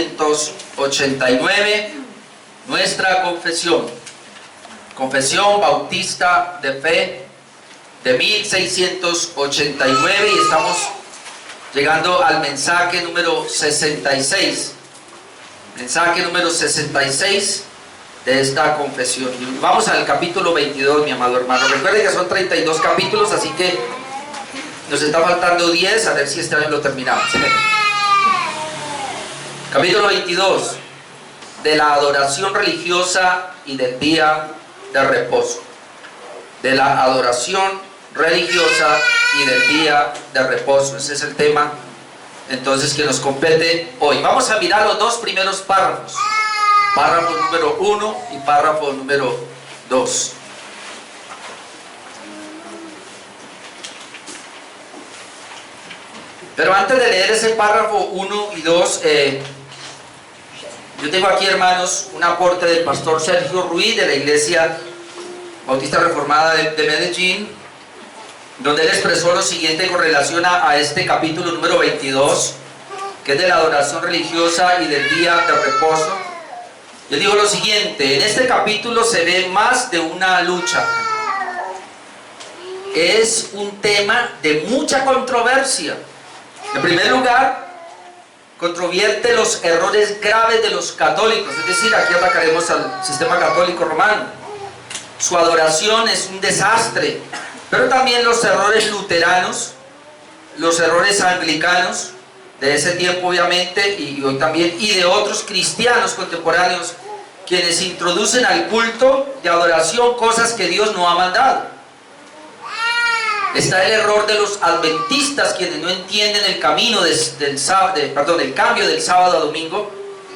1689, nuestra confesión. Confesión Bautista de Fe de 1689, y estamos llegando al mensaje número 66. Mensaje número 66 de esta confesión. Vamos al capítulo 22, mi amado hermano. Recuerden que son 32 capítulos, así que nos está faltando 10, a ver si este año lo terminamos. Capítulo 22, de la adoración religiosa y del día de reposo. De la adoración religiosa y del día de reposo. Ese es el tema entonces que nos compete hoy. Vamos a mirar los dos primeros párrafos. Párrafo número 1 y párrafo número 2. Pero antes de leer ese párrafo 1 y 2, yo tengo aquí, hermanos, un aporte del pastor Sergio Ruiz de la Iglesia Bautista Reformada de Medellín, donde él expresó lo siguiente con relación a este capítulo número 22, que es de la adoración religiosa y del día de reposo. Él dijo lo siguiente: en este capítulo se ve más de una lucha. Es un tema de mucha controversia. En primer lugar, controvierte los errores graves de los católicos, es decir, aquí atacaremos al sistema católico romano. Su adoración es un desastre, pero también los errores luteranos, los errores anglicanos de ese tiempo, obviamente, y hoy también, y de otros cristianos contemporáneos, quienes introducen al culto de adoración cosas que Dios no ha mandado. Está el error de los adventistas, quienes no entienden el camino el cambio del sábado a domingo,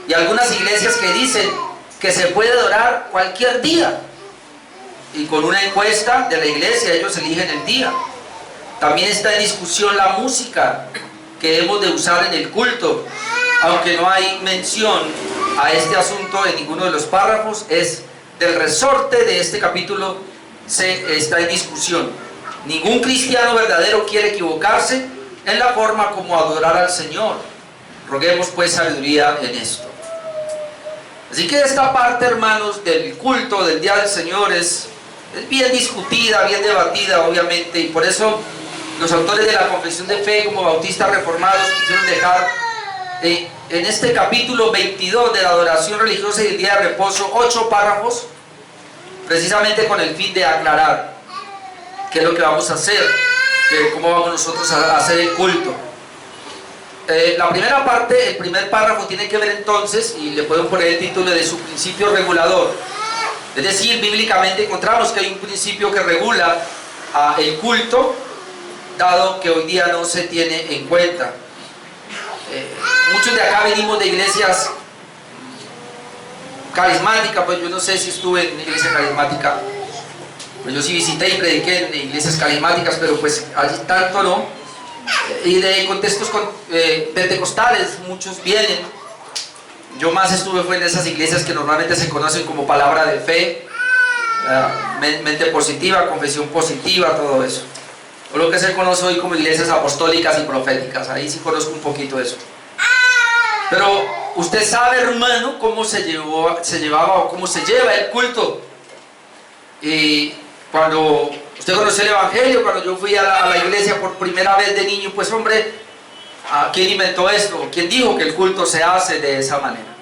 y algunas iglesias que dicen que se puede adorar cualquier día, y con una encuesta de la iglesia ellos eligen el día. También está en discusión la música que hemos de usar en el culto, aunque no hay mención a este asunto en ninguno de los párrafos. Es del resorte de este capítulo, está en discusión. Ningún cristiano verdadero quiere equivocarse en la forma como adorar al Señor. Roguemos pues sabiduría en esto. Así que esta parte, hermanos, del culto del día del Señor es bien discutida, bien debatida, obviamente, y por eso los autores de la confesión de fe como bautistas reformados quisieron dejar en este capítulo 22 de la adoración religiosa y el día de reposo 8 párrafos, precisamente con el fin de aclarar qué es lo que vamos a hacer, cómo vamos nosotros a hacer el culto. La primera parte, el primer párrafo, tiene que ver entonces, y le puedo poner el título de su principio regulador. Es decir, bíblicamente encontramos que hay un principio que regula el culto, dado que hoy día no se tiene en cuenta. Muchos de acá venimos de iglesias carismáticas, pues yo no sé si estuve en una iglesia carismática. Pues yo sí visité y prediqué en iglesias carismáticas, pero pues allí tanto no. Y de contextos pentecostales, muchos vienen. Yo más estuve fue en esas iglesias que normalmente se conocen como palabra de fe, mente positiva, confesión positiva, todo eso. O lo que se conoce hoy como iglesias apostólicas y proféticas. Ahí sí conozco un poquito de eso. Pero usted sabe, hermano, cómo se llevaba o cómo se lleva el culto. Y cuando usted conoció el Evangelio, cuando yo fui a la iglesia por primera vez de niño, pues hombre, ¿quién inventó esto? ¿Quién dijo que el culto se hace de esa manera?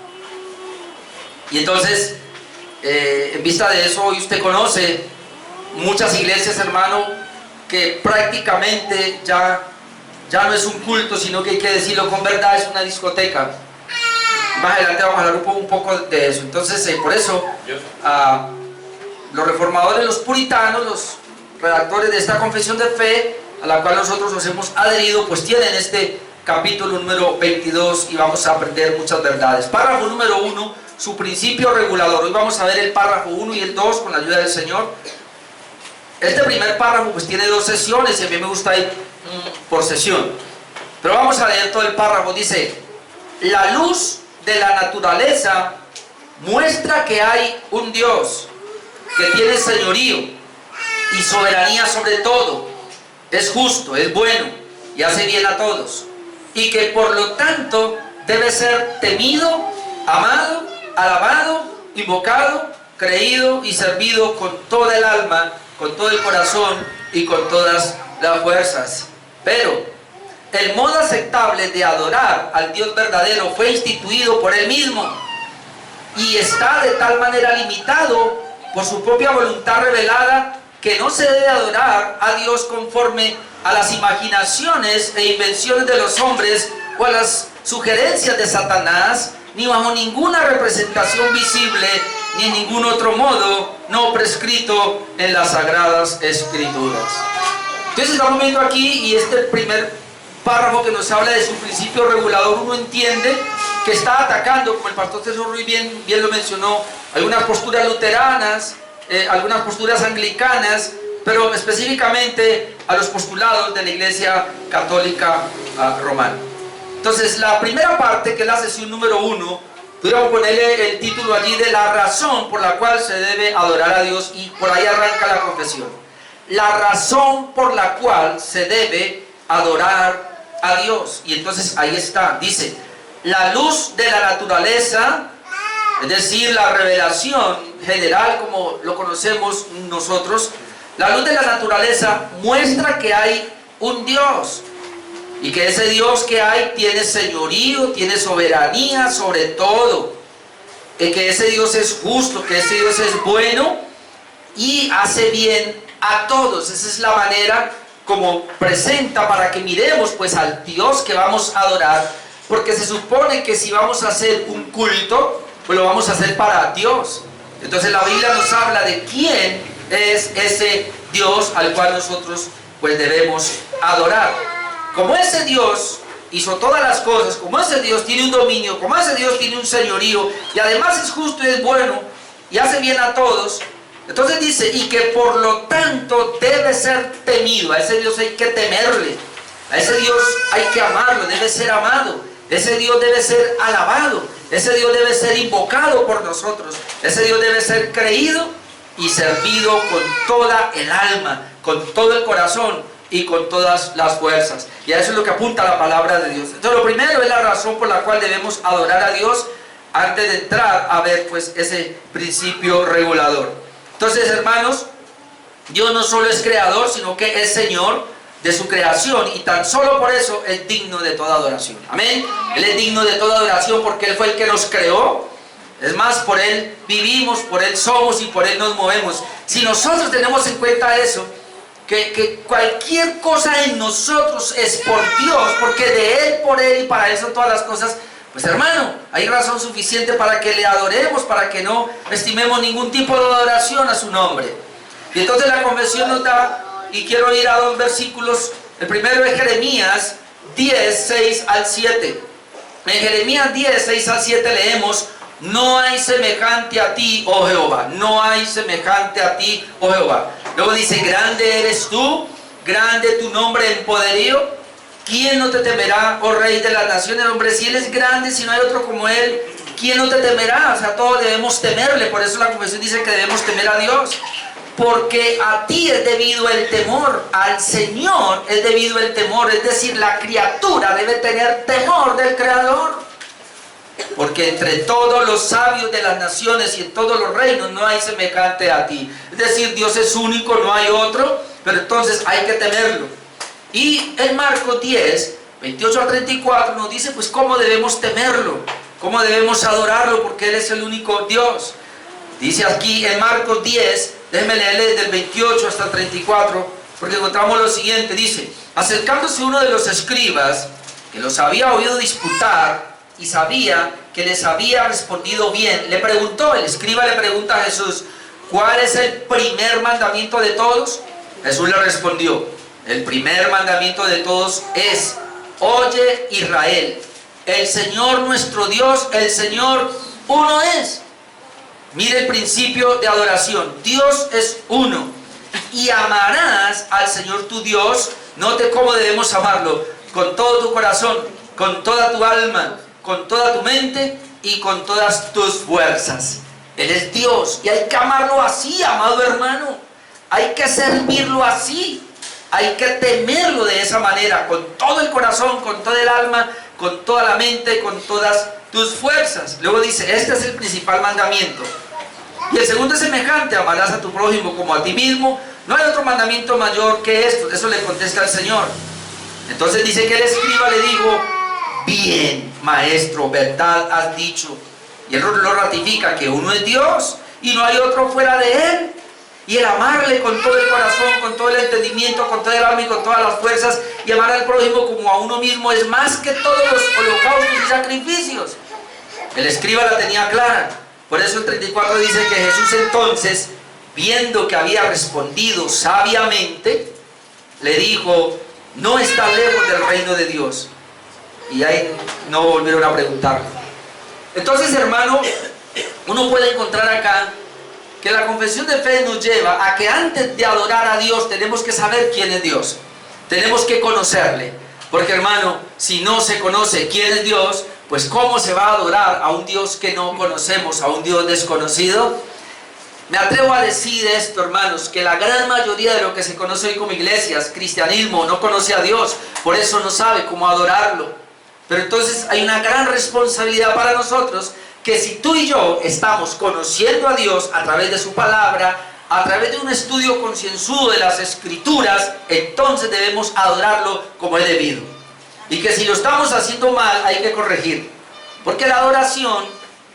Y entonces, en vista de eso, hoy usted conoce muchas iglesias, hermano, que prácticamente ya no es un culto, sino que hay que decirlo con verdad, es una discoteca. Más adelante vamos a hablar un poco de eso. Entonces, por eso, los reformadores, los puritanos, los redactores de esta confesión de fe, a la cual nosotros nos hemos adherido, pues tienen este capítulo número 22 y vamos a aprender muchas verdades. Párrafo número 1, su principio regulador. Hoy vamos a ver el párrafo 1 y el 2 con la ayuda del Señor. Este primer párrafo pues tiene 2 sesiones y a mí me gusta ir por sesión. Pero vamos a leer todo el párrafo. Dice: la luz de la naturaleza muestra que hay un Dios que tiene señorío y soberanía sobre todo, es justo, es bueno y hace bien a todos, y que por lo tanto debe ser temido, amado, alabado, invocado, creído y servido con toda el alma, con todo el corazón y con todas las fuerzas. Pero el modo aceptable de adorar al Dios verdadero fue instituido por Él mismo y está de tal manera limitado por su propia voluntad revelada que no se debe adorar a Dios conforme a las imaginaciones e invenciones de los hombres o a las sugerencias de Satanás, ni bajo ninguna representación visible, ni en ningún otro modo no prescrito en las Sagradas Escrituras. Entonces estamos viendo aquí, y este primer párrafo que nos habla de su principio regulador, uno entiende que está atacando, como el pastor César Ruiz bien lo mencionó, algunas posturas luteranas, algunas posturas anglicanas, pero específicamente a los postulados de la Iglesia Católica Romana. Entonces, la primera parte, que es la sesión número 1, pudiéramos ponerle el título allí de la razón por la cual se debe adorar a Dios, y por ahí arranca la confesión. La razón por la cual se debe adorar a Dios. Y entonces ahí está, dice, la luz de la naturaleza, es decir, la revelación general como lo conocemos nosotros, la luz de la naturaleza muestra que hay un Dios, y que ese Dios que hay tiene señorío, tiene soberanía sobre todo, que ese Dios es justo, que ese Dios es bueno y hace bien a todos. Esa es la manera como presenta para que miremos pues al Dios que vamos a adorar, porque se supone que si vamos a hacer un culto, pues lo vamos a hacer para Dios. Entonces la Biblia nos habla de quién es ese Dios al cual nosotros pues debemos adorar. Como ese Dios hizo todas las cosas, como ese Dios tiene un dominio, como ese Dios tiene un señorío, y además es justo y es bueno, y hace bien a todos, entonces dice, y que por lo tanto debe ser temido. A ese Dios hay que temerle, a ese Dios hay que amarlo, debe ser amado, ese Dios debe ser alabado, ese Dios debe ser invocado por nosotros, ese Dios debe ser creído y servido con toda el alma, con todo el corazón y con todas las fuerzas. Y a eso es lo que apunta la palabra de Dios. Entonces lo primero es la razón por la cual debemos adorar a Dios antes de entrar a ver pues ese principio regulador. Entonces, hermanos, Dios no solo es creador, sino que es Señor de su creación, y tan solo por eso es digno de toda adoración. Amén. Él es digno de toda adoración porque Él fue el que nos creó. Es más, por Él vivimos, por Él somos y por Él nos movemos. Si nosotros tenemos en cuenta eso, que cualquier cosa en nosotros es por Dios, porque de Él, por Él y para Él son todas las cosas, pues hermano, hay razón suficiente para que le adoremos, para que no estimemos ningún tipo de adoración a su nombre. Y entonces la confesión nos da, y quiero ir a dos versículos. El primero es Jeremías 10, 6 al 7. En Jeremías 10, 6 al 7 leemos: no hay semejante a ti, oh Jehová, no hay semejante a ti, oh Jehová. Luego dice: grande eres tú, grande tu nombre en poderío. ¿Quién no te temerá, oh Rey de las naciones? Hombre, si Él es grande, si no hay otro como Él, ¿quién no te temerá? O sea, todos debemos temerle. Por eso la confesión dice que debemos temer a Dios, porque a ti es debido el temor, al Señor es debido el temor. Es decir, la criatura debe tener temor del Creador, porque entre todos los sabios de las naciones y en todos los reinos no hay semejante a ti. Es decir, Dios es único, no hay otro, pero entonces hay que temerlo. Y en Marcos 10, 28 al 34 nos dice pues cómo debemos temerlo, cómo debemos adorarlo, porque Él es el único Dios. Dice aquí en Marcos 10, déjenme leerle desde el 28 hasta el 34, porque encontramos lo siguiente. Dice: acercándose uno de los escribas, que los había oído disputar y sabía que les había respondido bien, le preguntó. El escriba le pregunta a Jesús: ¿cuál es el primer mandamiento de todos? Jesús le respondió: el primer mandamiento de todos es: oye Israel, el Señor nuestro Dios, el Señor uno es. Mire el principio de adoración: Dios es uno, y amarás al Señor tu Dios. Note cómo debemos amarlo: con todo tu corazón, con toda tu alma, con toda tu mente y con todas tus fuerzas. Él es Dios y hay que amarlo así, amado hermano. Hay que servirlo así. Hay que temerlo de esa manera, con todo el corazón, con todo el alma, con toda la mente, con todas tus fuerzas. Luego dice, este es el principal mandamiento. Y el segundo es semejante, amarás a tu prójimo como a ti mismo. No hay otro mandamiento mayor que esto. Eso le contesta el Señor. Entonces dice que el escriba le dijo, bien, maestro, verdad has dicho. Y él lo ratifica, que uno es Dios y no hay otro fuera de Él. Y el amarle con todo el corazón, con todo el entendimiento, con todo el alma y con todas las fuerzas, y amar al prójimo como a uno mismo, es más que todos los holocaustos y sacrificios. El escriba la tenía clara. Por eso el 34 dice que Jesús entonces, viendo que había respondido sabiamente, le dijo, no está lejos del reino de Dios. Y ahí no volvieron a preguntarle. Entonces, hermano, uno puede encontrar acá que la confesión de fe nos lleva a que antes de adorar a Dios tenemos que saber quién es Dios. Tenemos que conocerle. Porque, hermano, si no se conoce quién es Dios, pues ¿cómo se va a adorar a un Dios que no conocemos, a un Dios desconocido? Me atrevo a decir esto, hermanos, que la gran mayoría de lo que se conoce hoy como iglesias, cristianismo, no conoce a Dios, por eso no sabe cómo adorarlo. Pero entonces hay una gran responsabilidad para nosotros, que si tú y yo estamos conociendo a Dios a través de su palabra, a través de un estudio concienzudo de las Escrituras, entonces debemos adorarlo como es debido. Y que si lo estamos haciendo mal, hay que corregir. Porque la adoración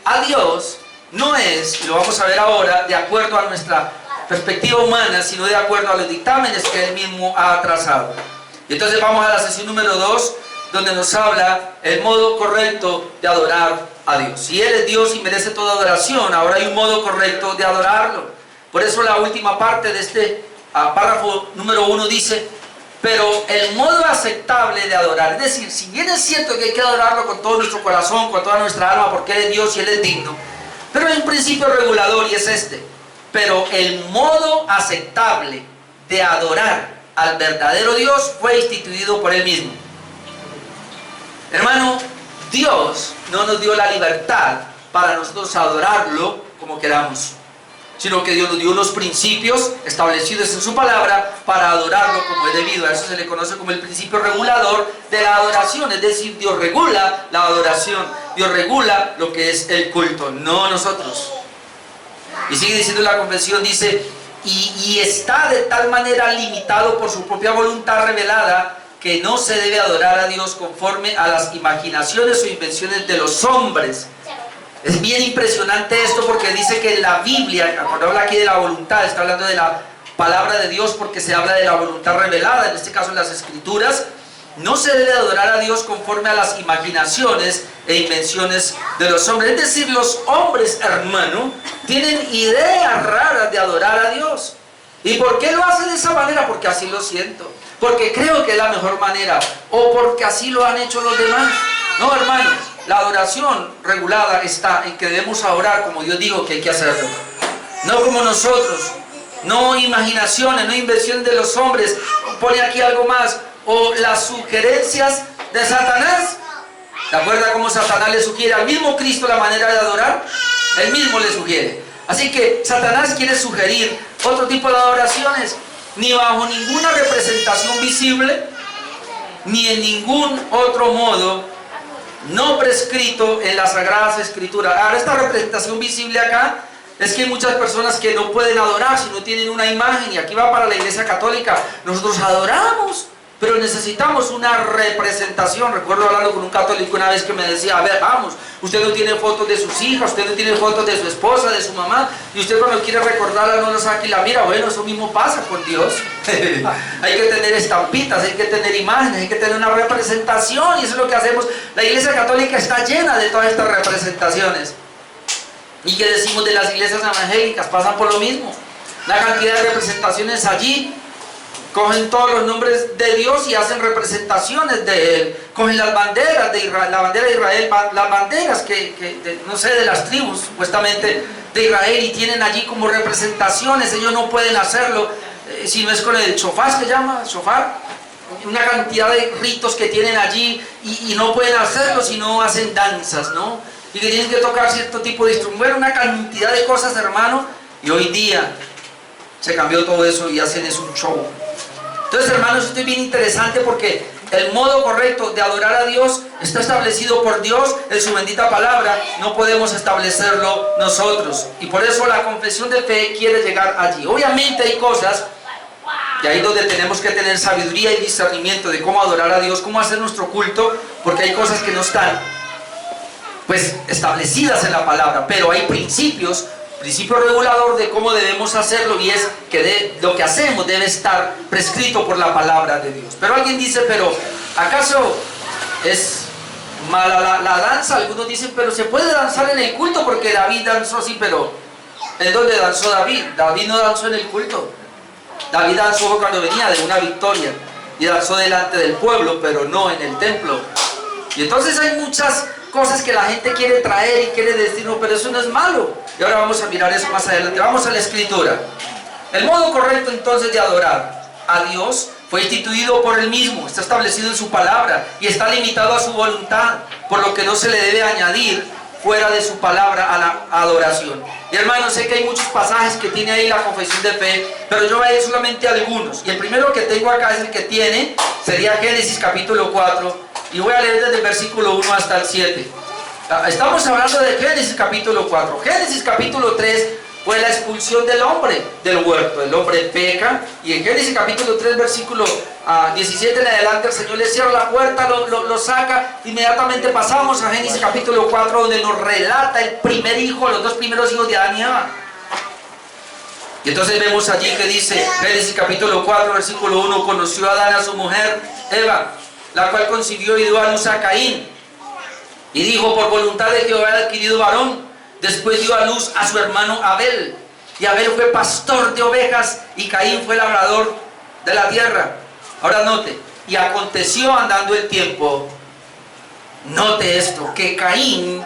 a Dios no es, y lo vamos a ver ahora, de acuerdo a nuestra perspectiva humana, sino de acuerdo a los dictámenes que Él mismo ha trazado. Y entonces vamos a la sesión número 2, donde nos habla el modo correcto de adorar a Dios. Si Él es Dios y merece toda adoración, ahora hay un modo correcto de adorarlo. Por eso la última parte de este párrafo número 1 dice, pero el modo aceptable de adorar, es decir, si bien es cierto que hay que adorarlo con todo nuestro corazón, con toda nuestra alma, porque Él es Dios y Él es digno, pero hay un principio regulador y es este. Pero el modo aceptable de adorar al verdadero Dios fue instituido por Él mismo. Hermano, Dios no nos dio la libertad para nosotros adorarlo como queramos, sino que Dios nos dio unos principios establecidos en su palabra para adorarlo como es debido. A eso se le conoce como el principio regulador de la adoración, es decir, Dios regula la adoración, Dios regula lo que es el culto, no nosotros. Y sigue diciendo la confesión, dice, y está de tal manera limitado por su propia voluntad revelada, que no se debe adorar a Dios conforme a las imaginaciones o invenciones de los hombres. Es bien impresionante esto, porque dice que en la Biblia, cuando habla aquí de la voluntad, está hablando de la palabra de Dios, porque se habla de la voluntad revelada, en este caso en las Escrituras. No se debe adorar a Dios conforme a las imaginaciones e invenciones de los hombres. Es decir, los hombres, hermano, tienen ideas raras de adorar a Dios. ¿Y por qué lo hacen de esa manera? Porque así lo siento, porque creo que es la mejor manera, o porque así lo han hecho los demás. No, hermanos, la adoración regulada está en que debemos adorar como Dios dijo que hay que hacerlo, no como nosotros, no imaginaciones, no invenciones de los hombres. Pone aquí algo más, o las sugerencias de Satanás. ¿Se acuerda cómo Satanás le sugiere al mismo Cristo la manera de adorar? Él mismo le sugiere. Así que Satanás quiere sugerir otro tipo de adoraciones, ni bajo ninguna representación visible, ni en ningún otro modo no prescrito en las Sagradas Escrituras. Ahora, esta representación visible acá es que hay muchas personas que no pueden adorar si no tienen una imagen, y aquí va para la Iglesia Católica. Nosotros adoramos, pero necesitamos una representación. Recuerdo hablando con un católico una vez que me decía, a ver, vamos, usted no tiene fotos de sus hijas, usted no tiene fotos de su esposa, de su mamá, y usted cuando quiere recordarla no la saca y la mira. Bueno, eso mismo pasa con Dios. Hay que tener estampitas, hay que tener imágenes, hay que tener una representación, y eso es lo que hacemos. La Iglesia Católica está llena de todas estas representaciones. ¿Y qué decimos de las iglesias evangélicas? Pasan por lo mismo. La cantidad de representaciones allí. Cogen todos los nombres de Dios y hacen representaciones de Él. Cogen las banderas de Israel, la bandera de Israel, las banderas no sé, de las tribus supuestamente de Israel, y tienen allí como representaciones. Ellos no pueden hacerlo si no es con el shofar, que llama shofar. Una cantidad de ritos que tienen allí, y no pueden hacerlo si no hacen danzas, ¿no? Y que tienen que tocar cierto tipo de instrumento. Bueno, una cantidad de cosas, hermano. Y hoy día se cambió todo eso y hacen eso un show. Entonces, hermanos, esto es bien interesante, porque el modo correcto de adorar a Dios está establecido por Dios en su bendita palabra. No podemos establecerlo nosotros. Y por eso la confesión de fe quiere llegar allí. Obviamente hay cosas, y ahí donde tenemos que tener sabiduría y discernimiento de cómo adorar a Dios, cómo hacer nuestro culto, porque hay cosas que no están pues establecidas en la palabra, pero hay principio regulador de cómo debemos hacerlo, y es que lo que hacemos debe estar prescrito por la palabra de Dios. Pero alguien dice, pero ¿acaso es mala la danza? Algunos dicen, pero se puede danzar en el culto porque David danzó así, pero ¿en dónde danzó David? David no danzó en el culto. David danzó cuando venía de una victoria y danzó delante del pueblo, pero no en el templo. Y entonces hay muchas cosas que la gente quiere traer y quiere decir, no, pero eso no es malo. Y ahora vamos a mirar eso más adelante. Vamos a la escritura. El modo correcto entonces de adorar a Dios fue instituido por Él mismo, está establecido en su palabra y está limitado a su voluntad, por lo que no se le debe añadir fuera de su palabra a la adoración. Y hermanos, sé que hay muchos pasajes que tiene ahí la confesión de fe, pero yo voy a ir solamente a algunos. Y el primero que tengo acá es el que tiene, sería Génesis capítulo 4, y voy a leer desde el versículo 1 hasta el 7. Estamos hablando de Génesis capítulo 4. Génesis capítulo 3 fue la expulsión del hombre del huerto. El hombre peca, y en Génesis capítulo 3 versículo 17 en adelante el Señor le cierra la puerta, lo saca. Inmediatamente pasamos a Génesis capítulo 4, donde nos relata el primer hijo, los dos primeros hijos de Adán y Eva. Y entonces vemos allí que dice, Génesis capítulo 4 versículo 1, conoció a Adán a su mujer Eva, la cual concibió y dio a luz a Caín, y dijo, por voluntad de Jehová he adquirido varón. Después dio a luz a su hermano Abel, y Abel fue pastor de ovejas, y Caín fue labrador de la tierra. Ahora note, y aconteció andando el tiempo, note esto, que Caín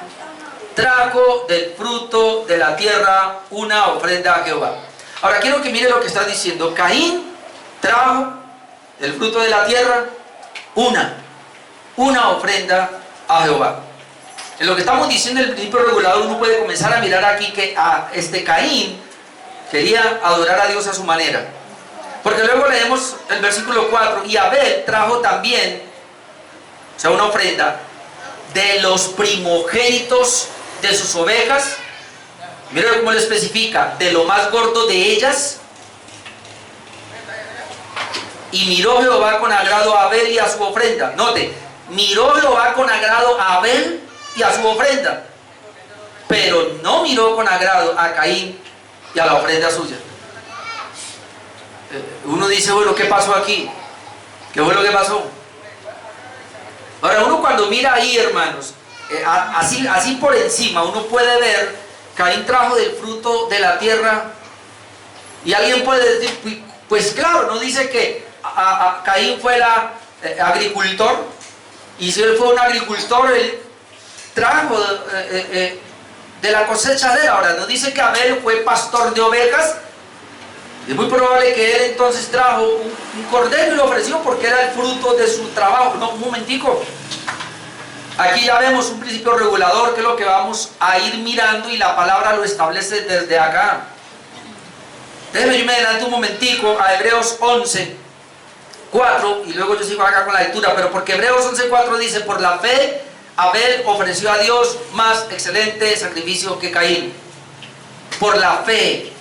trajo del fruto de la tierra una ofrenda a Jehová. Ahora quiero que mire lo que está diciendo. Caín trajo del fruto de la tierra una ofrenda a Jehová. En lo que estamos diciendo el principio regulador, uno puede comenzar a mirar aquí que Caín quería adorar a Dios a su manera. Porque luego leemos el versículo 4, y Abel trajo también, o sea, una ofrenda de los primogénitos de sus ovejas. Mira cómo le especifica, de lo más gordo de ellas. Y miró Jehová con agrado a Abel y a su ofrenda. Note, miró Jehová con agrado a Abel y a su ofrenda, pero no miró con agrado a Caín y a la ofrenda suya. Uno dice, bueno, ¿qué pasó aquí? ¿Qué fue lo que pasó? Ahora, uno cuando mira ahí, hermanos, así por encima, uno puede ver, Caín trajo del fruto de la tierra, y alguien puede decir, pues claro, no dice que Caín fue agricultor, y si él fue un agricultor, él trajo de la cosecha de él. Ahora, no dice que Abel fue pastor de ovejas. Es muy probable que él entonces trajo un cordero y lo ofreció porque era el fruto de su trabajo. No, un momentico. Aquí ya vemos un principio regulador, que es lo que vamos a ir mirando, y la palabra lo establece desde acá. Déjeme irme adelante un momentico a Hebreos 11, 4, y luego yo sigo acá con la lectura, pero porque Hebreos 11, 4 dice, por la fe Abel ofreció a Dios más excelente sacrificio que Caín. Por la fe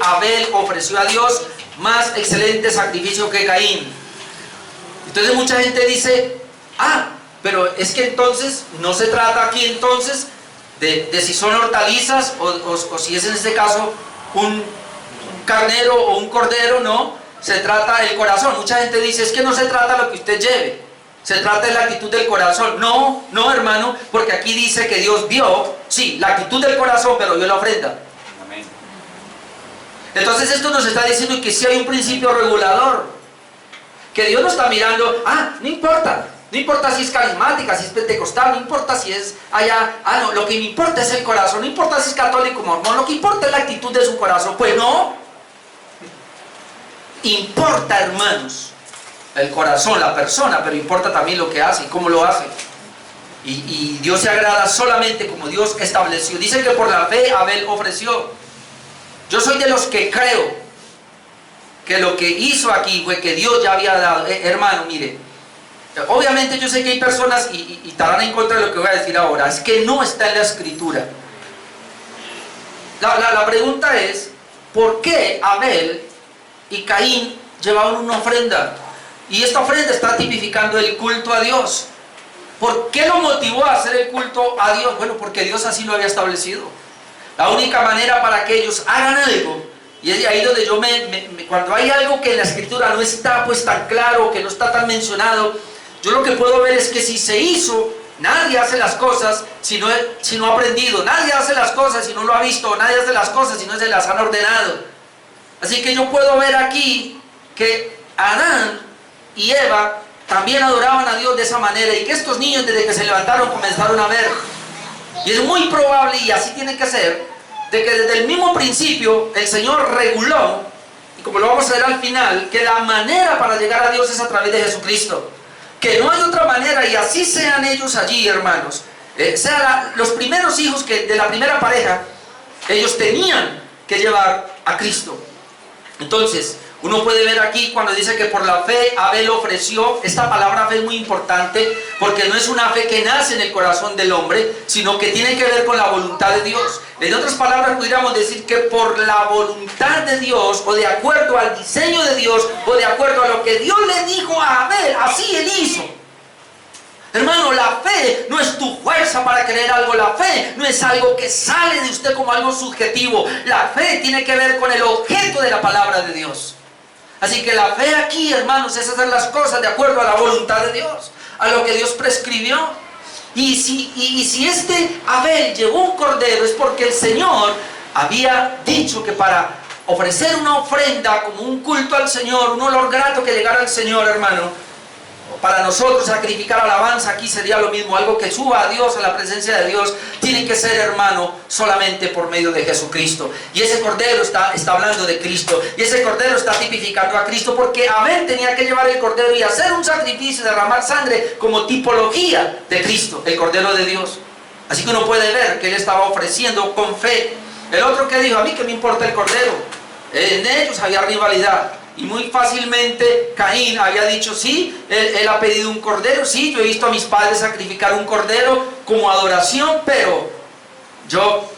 Abel ofreció a Dios más excelente sacrificio que Caín. Entonces mucha gente dice, pero es que entonces no se trata aquí entonces de si son hortalizas o si es en este caso un carnero o un cordero. No, se trata del corazón. Mucha gente dice, es que no se trata lo que usted lleve, se trata de la actitud del corazón. No, hermano, porque aquí dice que Dios vio, sí, la actitud del corazón, pero vio la ofrenda. Amén. Entonces esto nos está diciendo que sí hay un principio regulador, que Dios no está mirando, no importa si es carismática, si es pentecostal, no importa si es allá, no, lo que me importa es el corazón, no importa si es católico, mormón, lo que importa es la actitud de su corazón. Pues no, importa, hermanos, el corazón, la persona, pero importa también lo que hace y cómo lo hace. Y Dios se agrada solamente como Dios estableció. Dice que por la fe Abel ofreció. Yo soy de los que creo que lo que hizo aquí fue que Dios ya había dado. Hermano, mire, Obviamente yo sé que hay personas y estarán en contra de lo que voy a decir ahora, es que no está en la escritura. La pregunta es, ¿por qué Abel y Caín llevaban una ofrenda? Y esta ofrenda está tipificando el culto a Dios. ¿Por qué lo motivó a hacer el culto a Dios? Bueno, porque Dios así lo había establecido. La única manera para que ellos hagan algo, y es de ahí donde yo cuando hay algo que en la escritura no está pues tan claro, que no está tan mencionado, yo lo que puedo ver es que si se hizo, nadie hace las cosas si no ha aprendido, nadie hace las cosas si no lo ha visto, nadie hace las cosas si no se las han ordenado. Así que yo puedo ver aquí que Adán y Eva también adoraban a Dios de esa manera, y que estos niños desde que se levantaron comenzaron a ver. Y es muy probable, y así tiene que ser, de que desde el mismo principio el Señor reguló, y como lo vamos a ver al final, que la manera para llegar a Dios es a través de Jesucristo. Que no hay otra manera, y así sean ellos allí, hermanos. Los primeros hijos de la primera pareja, ellos tenían que llevar a Cristo. Entonces, uno puede ver aquí cuando dice que por la fe Abel ofreció. Esta palabra fe es muy importante, porque no es una fe que nace en el corazón del hombre, sino que tiene que ver con la voluntad de Dios. En otras palabras, pudiéramos decir que por la voluntad de Dios, o de acuerdo al diseño de Dios, o de acuerdo a lo que Dios le dijo a Abel, así él hizo. Hermano, la fe no es tu fuerza para creer algo. La fe no es algo que sale de usted como algo subjetivo. La fe tiene que ver con el objeto de la palabra de Dios. Así que la fe aquí, hermanos, es hacer las cosas de acuerdo a la voluntad de Dios, a lo que Dios prescribió. Y si este Abel llevó un cordero, es porque el Señor había dicho que para ofrecer una ofrenda como un culto al Señor, un olor grato que llegara al Señor, hermano, para nosotros sacrificar alabanza aquí sería lo mismo, algo que suba a Dios, a la presencia de Dios, tiene que ser, hermano, solamente por medio de Jesucristo. Y ese cordero está hablando de Cristo, y ese cordero está tipificando a Cristo, porque Abel tenía que llevar el cordero y hacer un sacrificio, derramar sangre como tipología de Cristo, el cordero de Dios. Así que uno puede ver que él estaba ofreciendo con fe. El otro que dijo, a mí que me importa el cordero, en ellos había rivalidad. Y muy fácilmente Caín había dicho, sí, él ha pedido un cordero, sí, yo he visto a mis padres sacrificar un cordero como adoración, pero yo,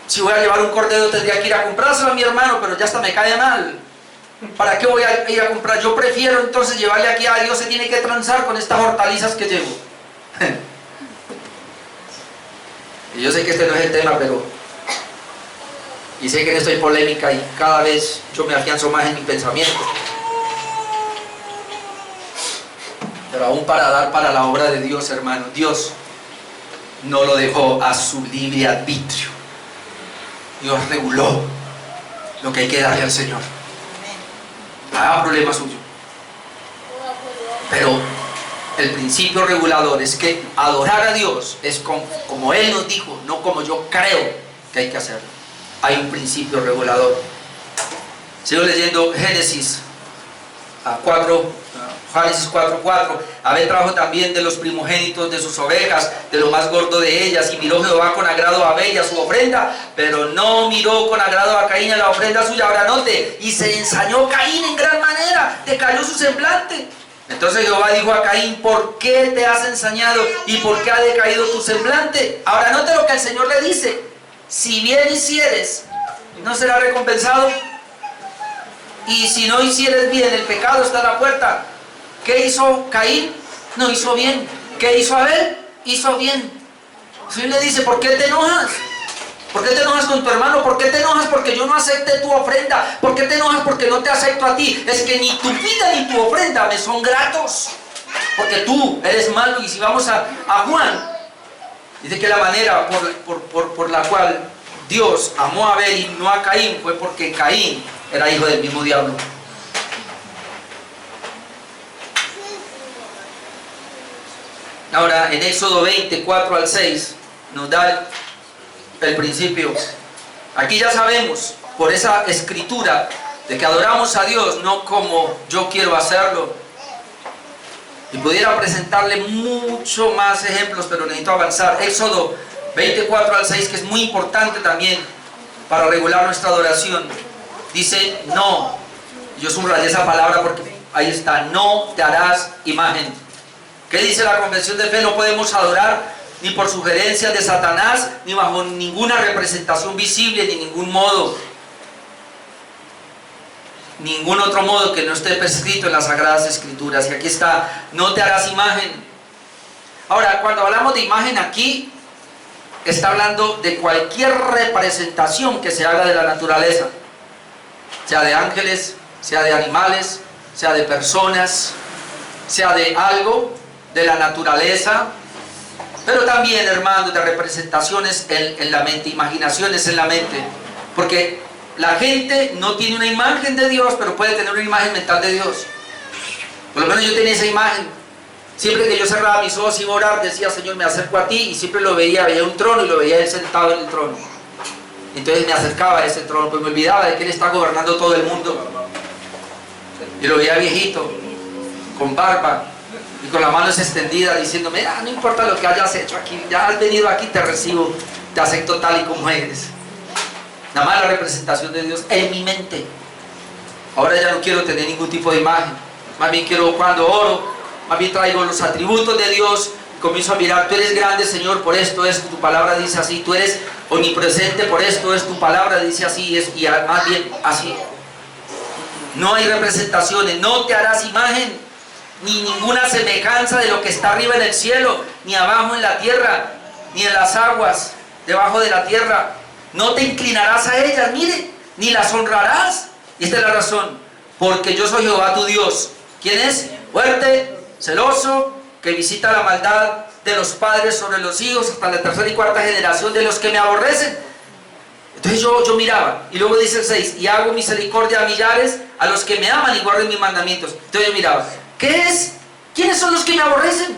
si voy a llevar un cordero, tendría que ir a comprárselo a mi hermano, pero ya hasta me cae mal. ¿Para qué voy a ir a comprar? Yo prefiero entonces llevarle aquí a Dios, se tiene que transar con estas hortalizas que llevo. Y yo sé que este no es el tema, pero... Y sé que en esto hay polémica, y cada vez yo me afianzo más en mi pensamiento. Pero aún para dar para la obra de Dios, hermano, Dios no lo dejó a su libre arbitrio. Dios reguló lo que hay que darle al Señor. Haga problema suyo. Pero el principio regulador es que adorar a Dios es como Él nos dijo, no como yo creo que hay que hacerlo. Hay un principio regulador. Sigo leyendo Génesis 4:4. Abel trajo también de los primogénitos de sus ovejas, de lo más gordo de ellas, y miró Jehová con agrado a Abel y a su ofrenda, pero no miró con agrado a Caín y a la ofrenda suya. Ahora note, y se ensañó Caín en gran manera, decayó su semblante. Entonces Jehová dijo a Caín, ¿por qué te has ensañado y por qué ha decaído tu semblante? Ahora note lo que el Señor le dice. Si bien hicieres, no será recompensado. Y si no hicieres bien, el pecado está a la puerta. ¿Qué hizo Caín? No hizo bien. ¿Qué hizo Abel? Hizo bien. El Señor le dice, ¿por qué te enojas? ¿Por qué te enojas con tu hermano? ¿Por qué te enojas porque yo no acepté tu ofrenda? ¿Por qué te enojas porque no te acepto a ti? Es que ni tu vida ni tu ofrenda me son gratos, porque tú eres malo. Y si vamos a Juan, dice que la manera por la cual Dios amó a Abel y no a Caín fue porque Caín era hijo del mismo diablo. Ahora, en Éxodo 20:4-6 nos da el principio. Aquí ya sabemos, por esa escritura, de que adoramos a Dios no como yo quiero hacerlo. Y pudiera presentarle mucho más ejemplos, pero necesito avanzar. Éxodo 20:4-6, que es muy importante también para regular nuestra adoración. Dice, no. Yo subrayé esa palabra porque ahí está, no te harás imagen. ¿Qué dice la confesión de fe? No podemos adorar ni por sugerencias de Satanás, ni bajo ninguna representación visible, ni ningún modo, ningún otro modo que no esté prescrito en las Sagradas Escrituras. Y aquí está, no te harás imagen. Ahora, cuando hablamos de imagen aquí, está hablando de cualquier representación que se haga de la naturaleza, sea de ángeles, sea de animales, sea de personas, sea de algo, de la naturaleza, pero también, hermanos, de representaciones en la mente, imaginaciones en la mente, porque la gente no tiene una imagen de Dios, pero puede tener una imagen mental de Dios. Por lo menos yo tenía esa imagen. Siempre que yo cerraba mis ojos y iba a orar, decía, Señor, me acerco a ti, y siempre lo veía un trono, y lo veía él sentado en el trono. Entonces me acercaba a ese trono, pues me olvidaba de que él está gobernando todo el mundo. Y lo veía viejito, con barba, y con las manos extendidas, diciendo, mira, no importa lo que hayas hecho aquí, ya has venido aquí, te recibo, te acepto tal y como eres. Nada más la representación de Dios en mi mente. Ahora ya no quiero tener ningún tipo de imagen, más bien quiero, cuando oro, más bien traigo los atributos de Dios, comienzo a mirar, tú eres grande, Señor, por esto, tu palabra dice así, tú eres omnipresente, por esto, tu palabra dice así, y más bien así. No hay representaciones, no te harás imagen, ni ninguna semejanza de lo que está arriba en el cielo, ni abajo en la tierra, ni en las aguas debajo de la tierra. No te inclinarás a ellas, mire, ni las honrarás. Y esta es la razón, porque yo soy Jehová tu Dios. ¿Quién es? Fuerte, celoso, que visita la maldad de los padres sobre los hijos hasta la tercera y cuarta generación de los que me aborrecen. Entonces yo miraba, y luego dice el 6, y hago misericordia a millares, a los que me aman y guarden mis mandamientos. Entonces yo miraba, ¿qué es? ¿Quiénes son los que me aborrecen?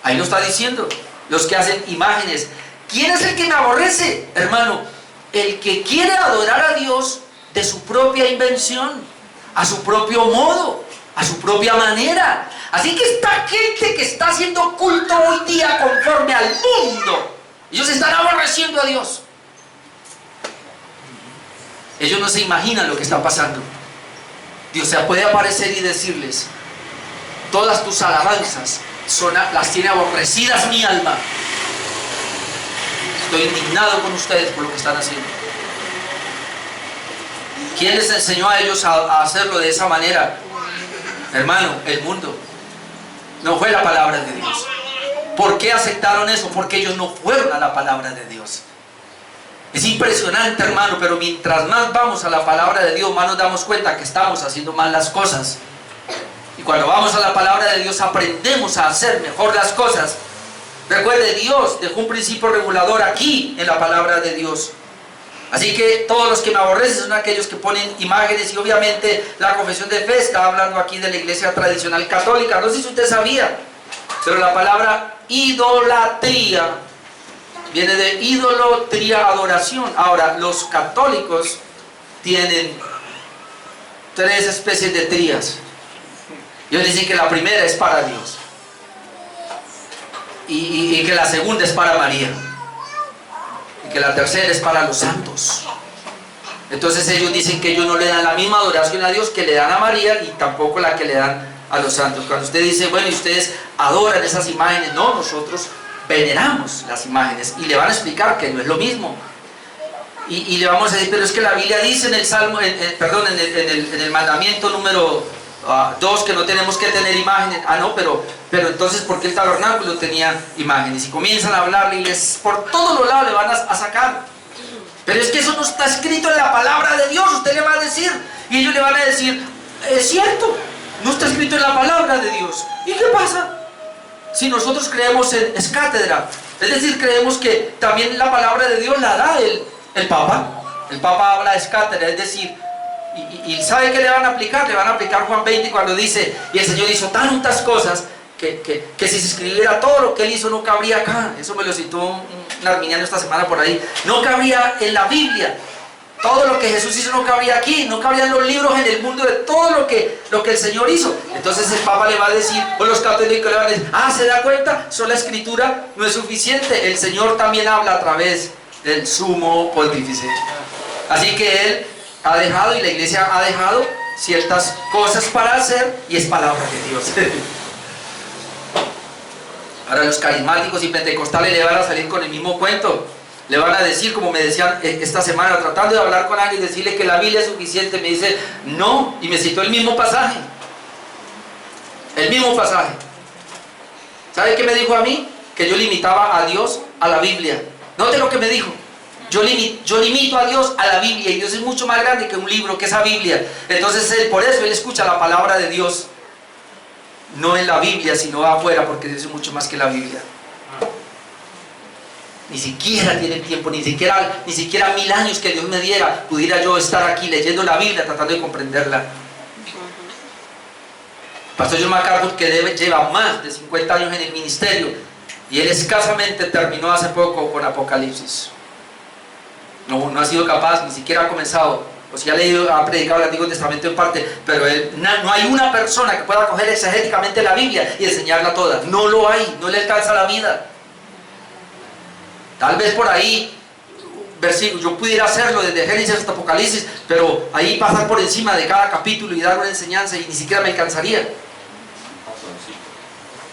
Ahí lo está diciendo, los que hacen imágenes. ¿Quién es el que me aborrece? Hermano, el que quiere adorar a Dios de su propia invención, a su propio modo, a su propia manera. Así que esta gente que está haciendo culto hoy día conforme al mundo, ellos están aborreciendo a Dios. Ellos no se imaginan lo que está pasando. Dios se puede aparecer y decirles, todas tus alabanzas las tiene aborrecidas mi alma. Estoy indignado con ustedes por lo que están haciendo. ¿Quién les enseñó a ellos a hacerlo de esa manera? Hermano, el mundo. No fue la palabra de Dios. ¿Por qué aceptaron eso? Porque ellos no fueron a la palabra de Dios. Es impresionante, hermano, pero mientras más vamos a la palabra de Dios, más nos damos cuenta que estamos haciendo mal las cosas. Y cuando vamos a la palabra de Dios, aprendemos a hacer mejor las cosas. Recuerde, Dios dejó un principio regulador aquí en la palabra de Dios. Así que todos los que me aborrecen son aquellos que ponen imágenes, y obviamente la confesión de fe está hablando aquí de la iglesia tradicional católica. No sé si usted sabía, pero la palabra idolatría viene de ídolo, tría, adoración. Ahora, los católicos tienen 3 especies de trías. Ellos dicen que la primera es para Dios, y que la segunda es para María, y que la tercera es para los santos. Entonces ellos dicen que ellos no le dan la misma adoración a Dios que le dan a María, y tampoco la que le dan a los santos. Cuando usted dice, bueno, y ustedes adoran esas imágenes, no, nosotros veneramos las imágenes, y le van a explicar que no es lo mismo. Y le vamos a decir, pero es que la Biblia dice en el Salmo, en el mandamiento número 2, que no tenemos que tener imágenes. No, pero entonces, ¿por qué el tabernáculo tenía imágenes? Y comienzan a hablarle, y por todos los lados le van a sacar. Pero es que eso no está escrito en la palabra de Dios, usted le va a decir. Y ellos le van a decir, es cierto, no está escrito en la palabra de Dios. ¿Y qué pasa? Si nosotros creemos en es cátedra, es decir, creemos que también la palabra de Dios la da el Papa. El Papa habla es cátedra, es decir, y ¿sabe qué le van a aplicar? Le van a aplicar Juan 20 cuando dice, y el Señor hizo tantas cosas que si se escribiera todo lo que Él hizo no cabría acá. Eso me lo citó un arminiano esta semana por ahí. No cabría en la Biblia. Todo lo que Jesús hizo no cabría aquí, no cabrían los libros en el mundo de todo lo que el Señor hizo. Entonces el Papa le va a decir, o los católicos le van a decir, ¿se da cuenta? Solo la Escritura no es suficiente. El Señor también habla a través del sumo pontífice. Así que Él ha dejado, y la iglesia ha dejado ciertas cosas para hacer, y es palabra de Dios. Ahora los carismáticos y pentecostales le van a salir con el mismo cuento. Le van a decir, como me decían esta semana, tratando de hablar con alguien y decirle que la Biblia es suficiente, me dice, no, y me citó el mismo pasaje. El mismo pasaje. ¿Sabe qué me dijo a mí? Que yo limitaba a Dios a la Biblia. Note lo que me dijo. Yo limito a Dios a la Biblia, y Dios es mucho más grande que un libro, que esa Biblia. Entonces por eso él escucha la palabra de Dios, no en la Biblia, sino afuera, porque Dios es mucho más que la Biblia. Ni siquiera tiene tiempo, ni siquiera 1000 años que Dios me diera, pudiera yo estar aquí leyendo la Biblia, tratando de comprenderla. Pastor John MacArthur, que lleva más de 50 años en el ministerio, y él escasamente terminó hace poco con Apocalipsis. No ha sido capaz, ni siquiera ha comenzado. O sea, ha predicado el Antiguo Testamento en parte, pero no hay una persona que pueda coger exegéticamente la Biblia y enseñarla toda. No lo hay, no le alcanza la vida. Tal vez por ahí, versículo, yo pudiera hacerlo desde Génesis hasta Apocalipsis, pero ahí pasar por encima de cada capítulo y dar una enseñanza y ni siquiera me alcanzaría.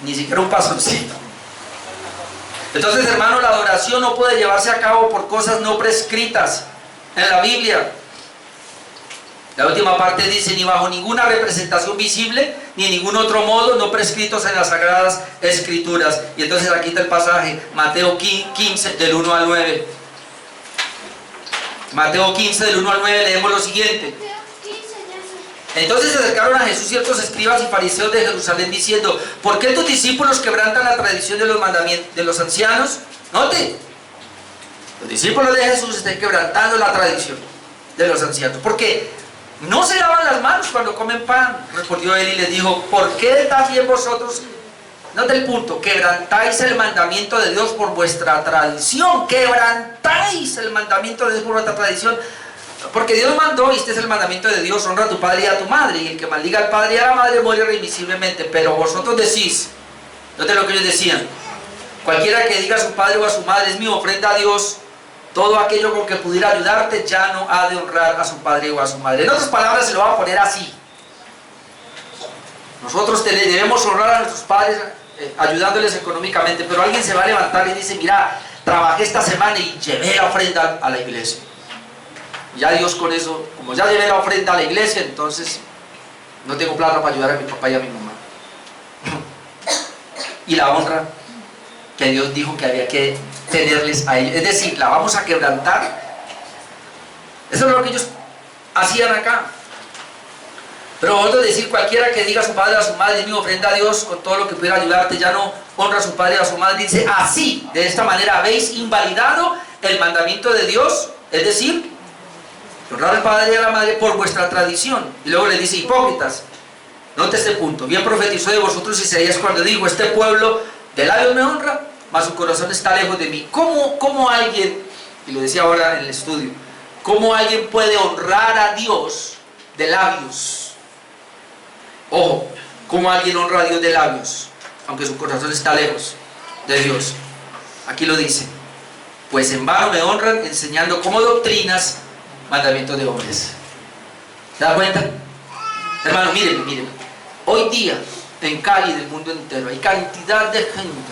Ni siquiera un pasoncito. Entonces, hermano, la adoración no puede llevarse a cabo por cosas no prescritas en la Biblia. La última parte dice, ni bajo ninguna representación visible, ni ningún otro modo no prescritos en las Sagradas Escrituras. Y entonces aquí está el pasaje, Mateo 15, del 1 al 9. Mateo 15, del 1 al 9, leemos lo siguiente. Entonces se acercaron a Jesús ciertos escribas y fariseos de Jerusalén diciendo, ¿por qué tus discípulos quebrantan la tradición de los mandamientos de los ancianos? Note, los discípulos de Jesús están quebrantando la tradición de los ancianos. ¿Por qué? No se lavan las manos cuando comen pan. Respondió él y les dijo, ¿por qué también vosotros, note el punto, quebrantáis el mandamiento de Dios por vuestra tradición? Quebrantáis el mandamiento de Dios por vuestra tradición. Porque Dios mandó, y este es el mandamiento de Dios, honra a tu padre y a tu madre, y el que maldiga al padre y a la madre muere irremisiblemente. Pero vosotros decís, note lo que ellos decían, cualquiera que diga a su padre o a su madre es mi ofrenda a Dios, todo aquello con que pudiera ayudarte ya no ha de honrar a su padre o a su madre. En otras palabras se lo va a poner así. Nosotros debemos honrar a nuestros padres ayudándoles económicamente, pero alguien se va a levantar y dice, mira, trabajé esta semana y llevé la ofrenda a la iglesia. Ya Dios con eso, como ya llevé la ofrenda a la iglesia, entonces no tengo plata para ayudar a mi papá y a mi mamá. Y la honra que Dios dijo que había que tenerles a ellos, es decir, la vamos a quebrantar. Eso es lo que ellos hacían acá. Pero vosotros decir, cualquiera que diga a su padre o a su madre, es mi ofrenda a Dios con todo lo que pudiera ayudarte, ya no honra a su padre o a su madre. Dice, así, de esta manera habéis invalidado el mandamiento de Dios, es decir, honrar al padre y a la madre por vuestra tradición. Y luego le dice, hipócritas, note este punto, bien profetizó de vosotros Isaías cuando dijo, este pueblo de labios me honra, mas su corazón está lejos de mí. ¿Cómo alguien, y lo decía ahora en el estudio, cómo alguien puede honrar a Dios de labios? Ojo, ¿cómo alguien honra a Dios de labios, aunque su corazón está lejos de Dios? Aquí lo dice, pues en vano me honran enseñando como doctrinas mandamientos de hombres. ¿Se da cuenta? Hermano, mírenme. Hoy día, en Cali, del mundo entero, hay cantidad de gente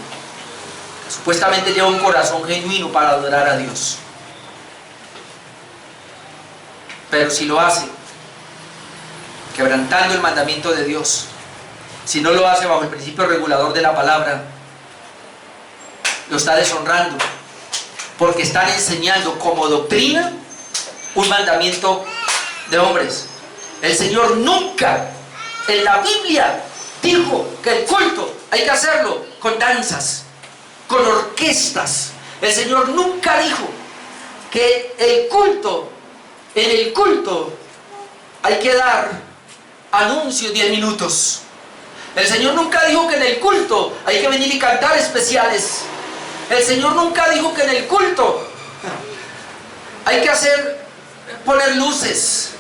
que supuestamente lleva un corazón genuino para adorar a Dios. Pero si lo hace quebrantando el mandamiento de Dios, si no lo hace bajo el principio regulador de la palabra, lo está deshonrando, porque están enseñando como doctrina un mandamiento de hombres. El Señor nunca en la Biblia dijo que el culto hay que hacerlo con danzas, con orquestas. El Señor nunca dijo que en el culto hay que dar anuncios 10 minutos. El Señor nunca dijo que en el culto hay que venir y cantar especiales. El Señor nunca dijo que en el culto hay que poner luces,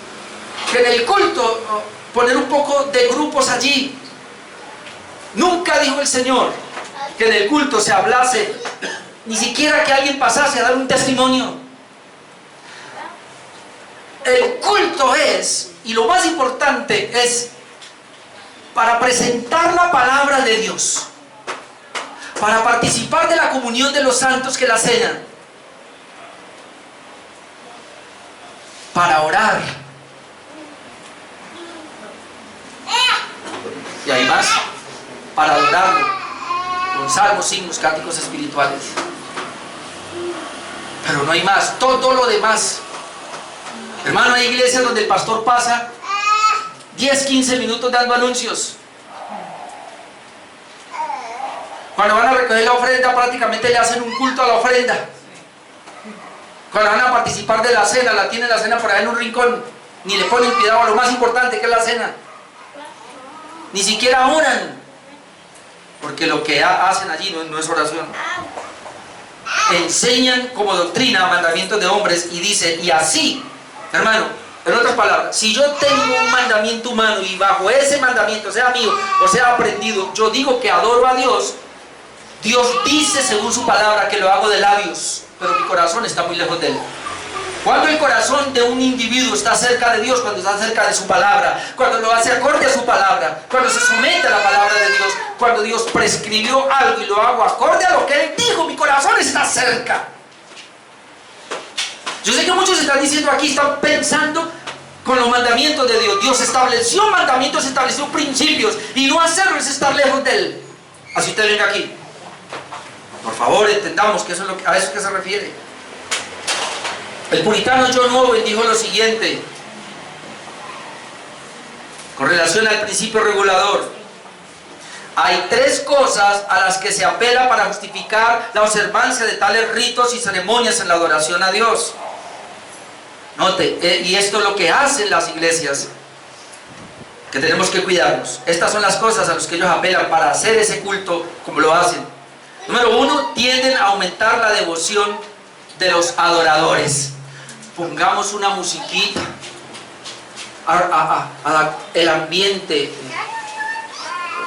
que en el culto poner un poco de grupos allí. Nunca dijo el Señor que en el culto se hablase, ni siquiera que alguien pasase a dar un testimonio. El culto es, y lo más importante es, para presentar la palabra de Dios. para participar de la comunión de los santos, que es la cena, para orar, y hay más, para adorarlo, con salmos, himnos, cánticos espirituales. Pero no hay más, todo lo demás. Hermano, hay iglesias donde el pastor pasa 10, 15 minutos dando anuncios. Cuando van a recoger la ofrenda, prácticamente le hacen un culto a la ofrenda. Cuando van a participar de la cena, la tienen la cena por ahí en un rincón, ni le ponen cuidado a lo más importante, que es la cena. Ni siquiera oran, porque lo que hacen allí no es oración. Enseñan como doctrina mandamientos de hombres, y dice, y así, hermano, en otras palabras, si yo tengo un mandamiento humano y bajo ese mandamiento, sea mío o sea aprendido, yo digo que adoro a Dios, Dios dice según su palabra que lo hago de labios, pero mi corazón está muy lejos de Él. Cuando el corazón de un individuo está cerca de Dios, cuando está cerca de su palabra, cuando lo hace acorde a su palabra, cuando se somete a la palabra de Dios, cuando Dios prescribió algo y lo hago acorde a lo que Él dijo, mi corazón está cerca. Yo sé que muchos están diciendo aquí, están pensando con los mandamientos de Dios. Dios estableció mandamientos, estableció principios, y no hacerlo es estar lejos de Él. Así usted venga aquí. Por favor, entendamos que eso es a eso que se refiere. El puritano John Owen dijo lo siguiente, con relación al principio regulador: hay tres cosas a las que se apela para justificar la observancia de tales ritos y ceremonias en la adoración a Dios. Note, y esto es lo que hacen las iglesias, que tenemos que cuidarnos. Estas son las cosas a las que ellos apelan para hacer ese culto como lo hacen. Número uno, tienden a aumentar la devoción de los adoradores. Pongamos una musiquita, el ambiente,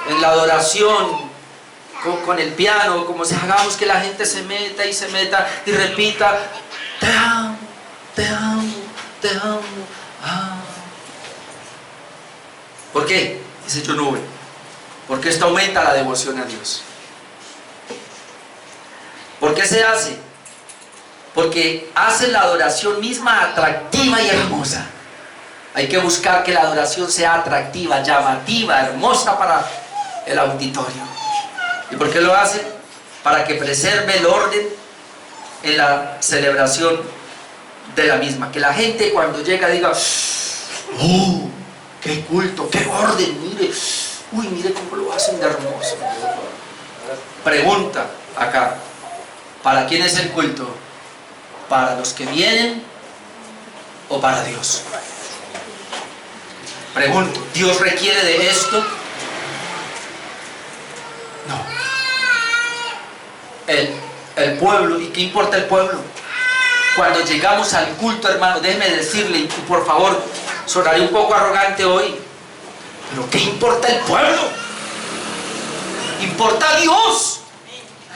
en la adoración, con el piano, como si hagamos que la gente se meta y repita: te amo, te amo, te amo. Ah. ¿Por qué? Dice John Owen, porque esto aumenta la devoción a Dios. ¿Por qué se hace? Porque hace la adoración misma atractiva y hermosa. Hay que buscar que la adoración sea atractiva, llamativa, hermosa para el auditorio. ¿Y por qué lo hace? Para que preserve el orden en la celebración de la misma. Que la gente cuando llega diga: ¡oh, qué culto, qué orden! Mire, uy, mire cómo lo hacen de hermoso. Pregunta acá: ¿para quién es el culto? ¿Para los que vienen o para Dios? Pregunto, ¿Dios requiere de esto? No. El pueblo, ¿y qué importa el pueblo? Cuando llegamos al culto, hermano, déjeme decirle, y por favor, sonaré un poco arrogante hoy, pero ¿qué importa el pueblo? Importa Dios.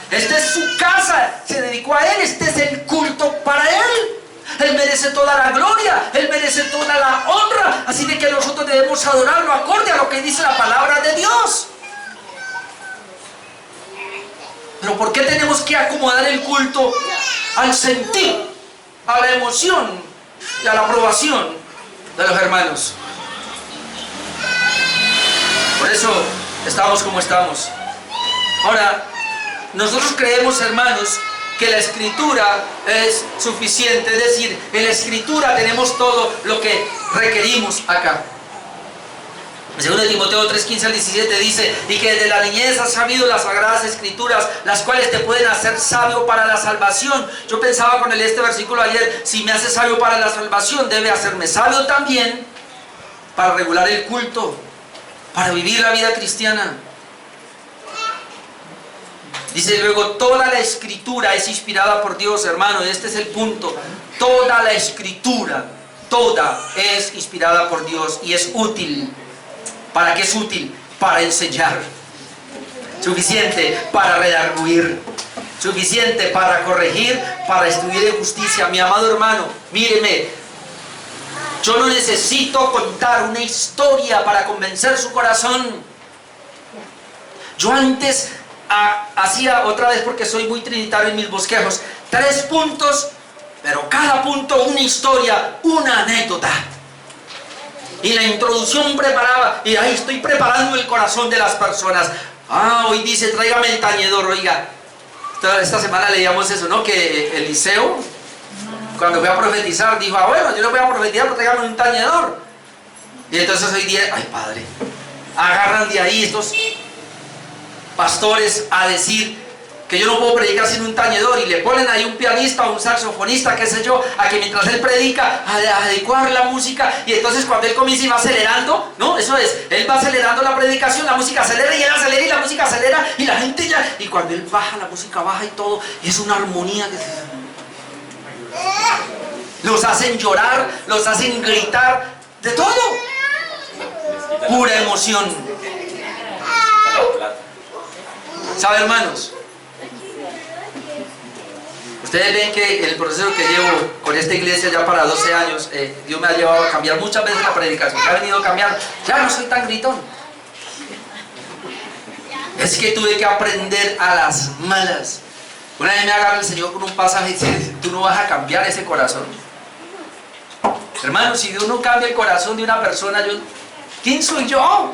Esta es su casa, se dedicó a Él, este es el culto para Él. Él merece toda la gloria, Él merece toda la honra, así de que nosotros debemos adorarlo acorde a lo que dice la palabra de Dios. Pero ¿por qué tenemos que acomodar el culto al sentir, a la emoción y a la aprobación de los hermanos? Por eso estamos como estamos. Ahora, nosotros creemos, hermanos, que la Escritura es suficiente. Es decir, en la Escritura tenemos todo lo que requerimos acá. En 2 Timoteo 3:15 al 17 dice: y que desde la niñez has sabido las sagradas Escrituras, las cuales te pueden hacer sabio para la salvación. Yo pensaba cuando leí este versículo ayer: si me hace sabio para la salvación, debe hacerme sabio también para regular el culto, para vivir la vida cristiana. Dice luego: toda la Escritura es inspirada por Dios, hermano. Este es el punto. Toda la Escritura, toda es inspirada por Dios y es útil. ¿Para qué es útil? Para enseñar. Suficiente para redarguir. Suficiente para corregir, para instruir en justicia. Mi amado hermano, míreme. Yo no necesito contar una historia para convencer su corazón. Yo antes hacía otra vez, porque soy muy trinitario en mis bosquejos, 3 puntos, pero cada punto una historia, una anécdota. Y la introducción preparaba, y ahí estoy preparando el corazón de las personas. Hoy dice, tráigame el tañedor. Oiga, esta semana leíamos eso, ¿no? Que Eliseo, cuando fue a profetizar, dijo, bueno, yo no voy a profetizar, pero tráigame un tañedor. Y entonces hoy día, ay padre, agarran de ahí estos pastores a decir que yo no puedo predicar sin un tañedor, y le ponen ahí un pianista o un saxofonista, qué sé yo, a que mientras él predica, a adecuar la música, y entonces cuando él comienza y va acelerando, ¿no? Eso es, él va acelerando la predicación, la música acelera y él acelera y la música acelera y la gente ya, y cuando él baja, la música baja y todo, y es una armonía que los hacen llorar, los hacen gritar, de todo, pura emoción. ¿Sabe, hermanos? Ustedes ven que el proceso que llevo con esta iglesia ya para 12 años, Dios me ha llevado a cambiar muchas veces la predicación, ha venido a cambiar, ya no soy tan gritón. Es que tuve que aprender a las malas. Una vez me agarra el Señor con un pasaje y dice, tú no vas a cambiar ese corazón. Hermano, si Dios no cambia el corazón de una persona, ¿quién soy yo?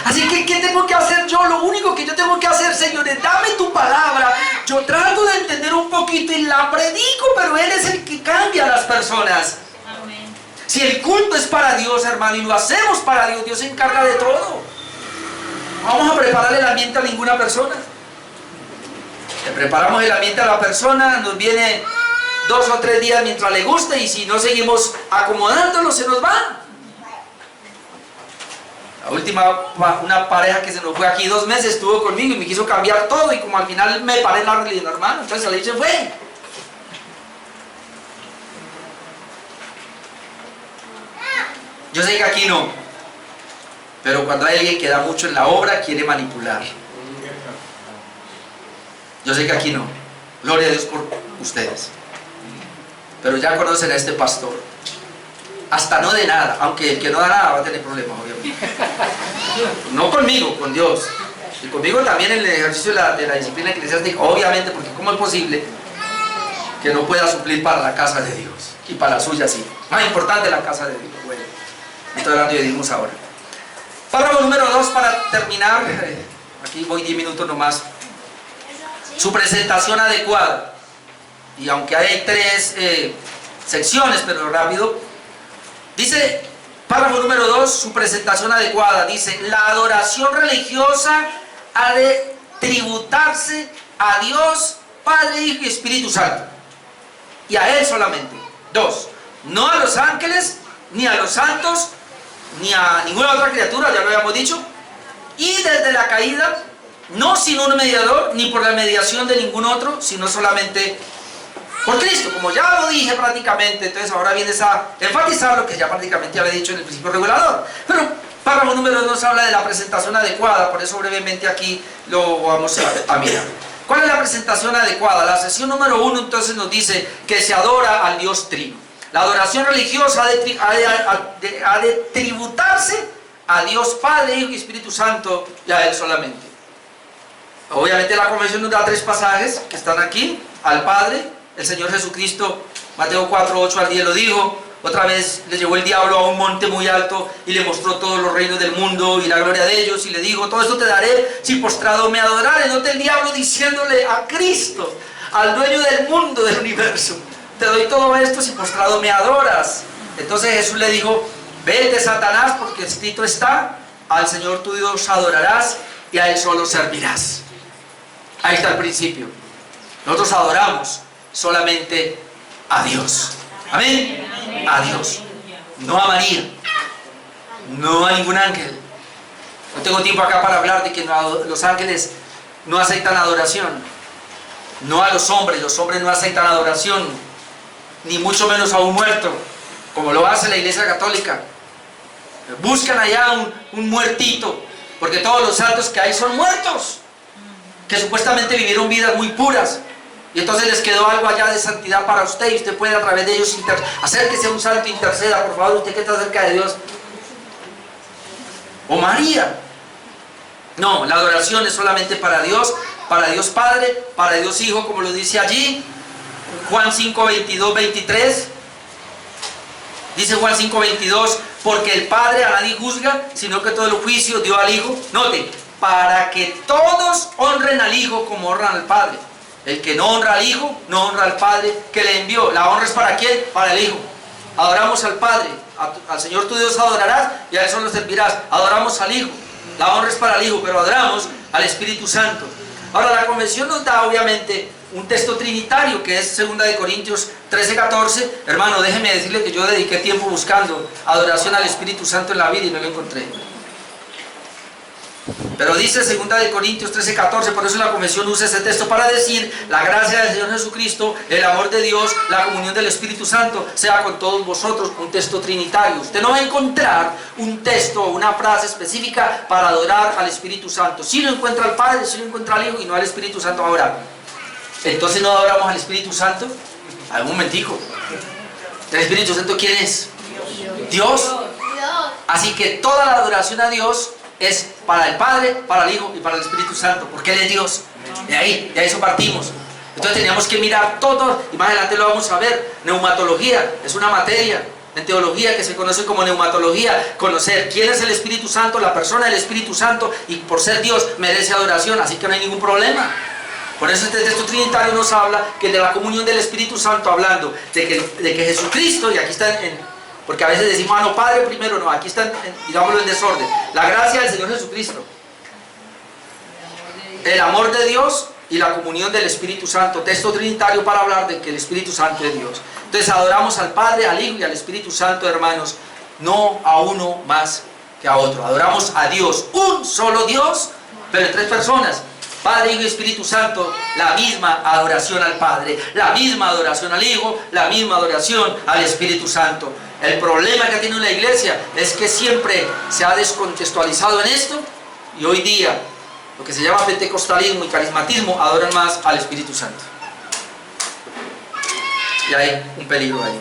Así que, ¿qué tengo que hacer yo? Lo único que yo tengo que hacer, Señor, es dame tu palabra. Yo trato de entender un poquito y la predico, pero Él es el que cambia a las personas. Amén. Si el culto es para Dios, hermano, y lo hacemos para Dios, Dios se encarga de todo. No vamos a preparar el ambiente a ninguna persona. Le preparamos el ambiente a la persona, nos viene 2 o 3 días mientras le guste, y si no seguimos acomodándolo, se nos va. La última, una pareja que se nos fue aquí 2 meses, estuvo conmigo y me quiso cambiar todo, y como al final me paré en la realidad, hermano, entonces salí y se fue. Yo sé que aquí no, pero cuando hay alguien que da mucho en la obra, quiere manipular. Yo sé que aquí no. Gloria a Dios por ustedes. Pero ya conocen a este pastor. Hasta no de nada, aunque el que no da nada va a tener problemas, obviamente. No conmigo, con Dios. Y conmigo también en el ejercicio de la disciplina eclesiástica, obviamente, porque ¿cómo es posible que no pueda suplir para la casa de Dios? Y para la suya sí. Más importante la casa de Dios. Bueno, estoy hablando de Dios ahora. Párrafo número 2 para terminar. Aquí voy 10 minutos nomás. Su presentación adecuada. Y aunque hay 3 secciones, pero rápido. Dice, párrafo número 2, su presentación adecuada. Dice, la adoración religiosa ha de tributarse a Dios, Padre, Hijo y Espíritu Santo. Y a Él solamente. 2, no a los ángeles, ni a los santos, ni a ninguna otra criatura, ya lo habíamos dicho. Y desde la caída, no sin un mediador, ni por la mediación de ningún otro, sino solamente por Cristo, como ya lo dije prácticamente. Entonces ahora vienes a enfatizar lo que ya prácticamente había dicho en el principio regulador. Pero párrafo número 2 habla de la presentación adecuada, por eso brevemente aquí lo vamos a mirar. ¿Cuál es la presentación adecuada? La sección número 1 entonces nos dice que se adora al Dios Trino. La adoración religiosa ha de tributarse a Dios Padre, Hijo y Espíritu Santo, y a Él solamente. Obviamente la convención nos da 3 pasajes que están aquí. Al Padre, el Señor Jesucristo, Mateo 4, 8 al 10 lo dijo. Otra vez le llevó el diablo a un monte muy alto y le mostró todos los reinos del mundo y la gloria de ellos, y le dijo, todo esto te daré si postrado me adorares. Note el diablo diciéndole a Cristo, al dueño del mundo, del universo, te doy todo esto si postrado me adoras. Entonces Jesús le dijo, vete, Satanás, porque escrito está, al Señor tu Dios adorarás y a Él solo servirás. Ahí está el principio. Nosotros adoramos solamente a Dios. Amén. A Dios. No a María. No a ningún ángel. No tengo tiempo acá para hablar de que los ángeles no aceptan adoración. No a los hombres no aceptan adoración. Ni mucho menos a un muerto, como lo hace la Iglesia Católica. Buscan allá un muertito, porque todos los santos que hay son muertos, que supuestamente vivieron vidas muy puras, y entonces les quedó algo allá de santidad para usted, y usted puede a través de ellos acérquese a un santo, interceda, por favor, usted que está cerca de Dios. O María. No, la adoración es solamente para Dios, para Dios Padre, para Dios Hijo, como lo dice allí, Juan 5, 22, 23. Dice Juan 5, 22, porque el Padre a nadie juzga, sino que todo el juicio dio al Hijo. Note, para que todos honren al Hijo como honran al Padre. El que no honra al Hijo, no honra al Padre que le envió. ¿La honra es para quién? Para el Hijo. Adoramos al Padre, al Señor tu Dios adorarás y a Él solo servirás. Adoramos al Hijo. La honra es para el Hijo, pero adoramos al Espíritu Santo. Ahora, la convención nos da obviamente un texto trinitario que es 2 Corintios 13, 14. Hermano, déjeme decirle que yo dediqué tiempo buscando adoración al Espíritu Santo en la Biblia y no lo encontré. Pero dice 2 Corintios 13, 14, por eso la convención usa ese texto para decir: la gracia del Señor Jesucristo, el amor de Dios, la comunión del Espíritu Santo sea con todos vosotros. Un texto trinitario. Usted no va a encontrar un texto o una frase específica para adorar al Espíritu Santo. Si lo encuentra al Padre, si lo encuentra al Hijo y no al Espíritu Santo. Ahora, entonces no adoramos al Espíritu Santo. A un momentico, ¿el Espíritu Santo quién es? Dios. Así que toda la adoración a Dios es para el Padre, para el Hijo y para el Espíritu Santo, porque Él es Dios. De eso partimos. Entonces teníamos que mirar todo, y más adelante lo vamos a ver. Neumatología es una materia en teología que se conoce como neumatología. Conocer quién es el Espíritu Santo, la persona del Espíritu Santo, y por ser Dios merece adoración, así que no hay ningún problema. Por eso este texto trinitario nos habla que de la comunión del Espíritu Santo, hablando de que Jesucristo, y aquí está porque a veces decimos, no, Padre primero, no, aquí está, digámoslo en desorden. La gracia del Señor Jesucristo, el amor de Dios y la comunión del Espíritu Santo. Texto trinitario para hablar de que el Espíritu Santo es Dios. Entonces adoramos al Padre, al Hijo y al Espíritu Santo, hermanos, no a uno más que a otro. Adoramos a Dios, un solo Dios, pero en tres personas: Padre, Hijo y Espíritu Santo. La misma adoración al Padre, la misma adoración al Hijo, la misma adoración al Espíritu Santo. El problema que tiene la iglesia es que siempre se ha descontextualizado en esto, y hoy día lo que se llama pentecostalismo y carismatismo adoran más al Espíritu Santo. Y hay un peligro ahí.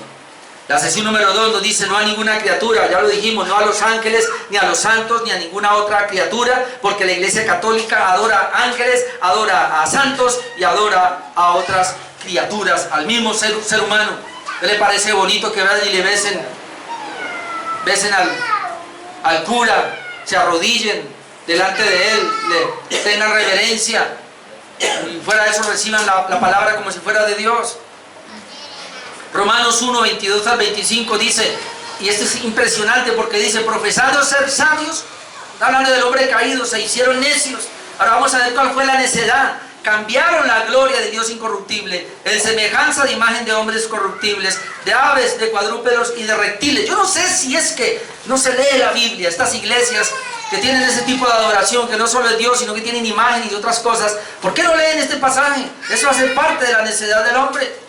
La sesión número 2 nos dice: no a ninguna criatura, ya lo dijimos, no a los ángeles, ni a los santos, ni a ninguna otra criatura, porque la iglesia católica adora ángeles, adora a santos y adora a otras criaturas, al mismo ser humano. ¿Qué le parece bonito que vayan y le besen al cura, se arrodillen delante de él, le tengan reverencia, y fuera de eso reciban la palabra como si fuera de Dios? Romanos 1, 22 al 25 dice, y esto es impresionante porque dice: profesando ser sabios, hablando del hombre caído, se hicieron necios. Ahora vamos a ver cuál fue la necedad. Cambiaron la gloria de Dios incorruptible en semejanza de imagen de hombres corruptibles, de aves, de cuadrúpedos y de reptiles. Yo no sé si es que no se lee la Biblia. Estas iglesias que tienen ese tipo de adoración, que no solo es Dios, sino que tienen imagen y otras cosas, ¿por qué no leen este pasaje? Eso hace parte de la necedad del hombre.